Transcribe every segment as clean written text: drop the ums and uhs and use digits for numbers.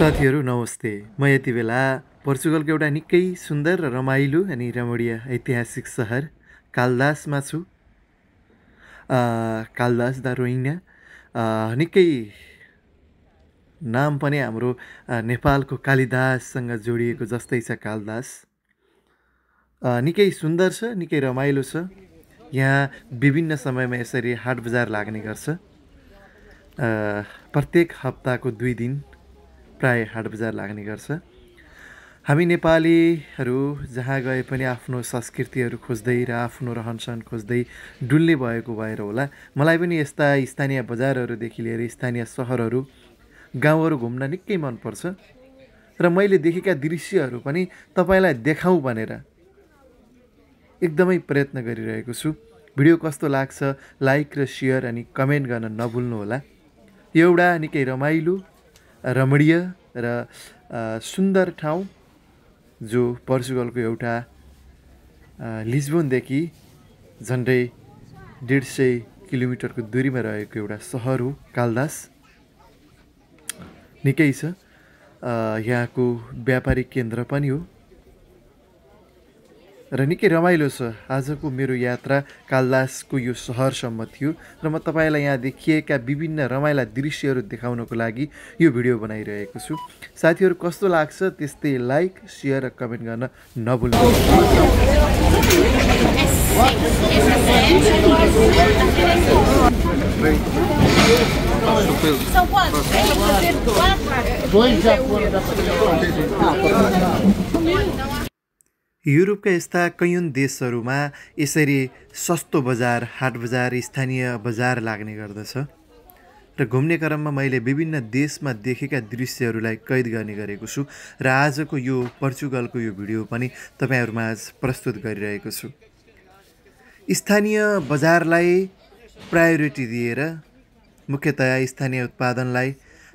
साथीहरू नमस्ते। म यति बेला पोर्चुगलको एउटा निकै सुन्दर र रमाइलो अनि रमणीय ऐतिहासिक सहर कालदासमा छु। कालदास दा रोइना निकै नाम पनि हाम्रो नेपालको कालिदाससँग जोडिएको जस्तै छ कालदास। निकै सुन्दर छ, निकै रमाइलो छ। यहाँ विभिन्न समयमा यसरी हाट बजार लाग्ने गर्छ। प्रत्येक हप्ताको 2 दिन प्राय हाट बजार लाग्ने गर्छ। हामी नेपालीहरू जहाँ गए पनि आफ्नो संस्कृतिहरू खोज्दै र आफ्नो रहनसहन खोज्दै डुल्ने भएको भएर होला, मलाई पनि यस्ता स्थानीय बजारहरूदेखि लिएर स्थानीय सहरहरू, गाउँहरू घुम्न निकै मनपर्छ। र मैले देखेका दृश्यहरू पनि तपाईँलाई देखाउँ भनेर एकदमै प्रयत्न गरिरहेको छु। भिडियो कस्तो लाग्छ लाइक र सेयर अनि कमेन्ट गर्न नभुल्नुहोला। यो एउटा निकै रमाइलो, रमणीय र सुन्दर ठाउँ जो पोर्चुगलको एउटा लिस्बनदेखि झन्डै 150 किलोमिटरको दूरीमा रहेको एउटा सहर हो कालदास। निकै छ, यहाँको व्यापारिक केन्द्र पनि हो र निकै रमाइलो छ। आजको मेरो यात्रा कालदासको यो सहरसम्म थियो र म तपाईँलाई यहाँ देखिएका विभिन्न रमाइला दृश्यहरू देखाउनको लागि यो भिडियो बनाइरहेको छु। साथीहरू कस्तो लाग्छ त्यस्तै लाइक, सेयर र कमेन्ट गर्न नभुल्नुहोस्। युरोपका यस्ता कैयौँ देशहरूमा यसरी सस्तो बजार, हाट बजार, स्थानीय बजार लाग्ने गर्दछ र घुम्ने क्रममा मैले विभिन्न देशमा देखेका दृश्यहरूलाई कैद गर्ने गरेको छु र आजको यो पोर्चुगलको यो भिडियो पनि तपाईँहरूमाझ प्रस्तुत गरिरहेको छु। स्थानीय बजारलाई प्रायोरिटी दिएर मुख्यतया स्थानीय उत्पादनलाई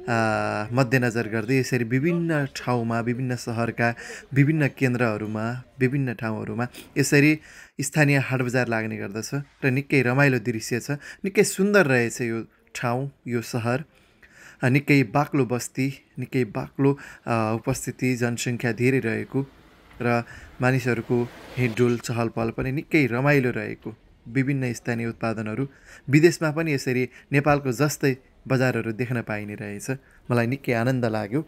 मध्यनजर गर्दै यसरी विभिन्न ठाउँमा, विभिन्न सहरका विभिन्न केन्द्रहरूमा, विभिन्न ठाउँहरूमा यसरी स्थानीय हाट बजार लाग्ने गर्दछ र निकै रमाइलो दृश्य छ। निकै सुन्दर रहेछ यो ठाउँ, यो सहर। निकै बाक्लो बस्ती, निकै बाक्लो उपस्थिति, जनसङ्ख्या धेरै रहेको र मानिसहरूको हिँडडुल चहलपहल पनि निकै रमाइलो रहेको। विभिन्न स्थानीय उत्पादनहरू विदेशमा पनि यसरी नेपालको जस्तै बजारहरू देख्न पाइने रहेछ। मलाई निकै आनन्द लाग्यो।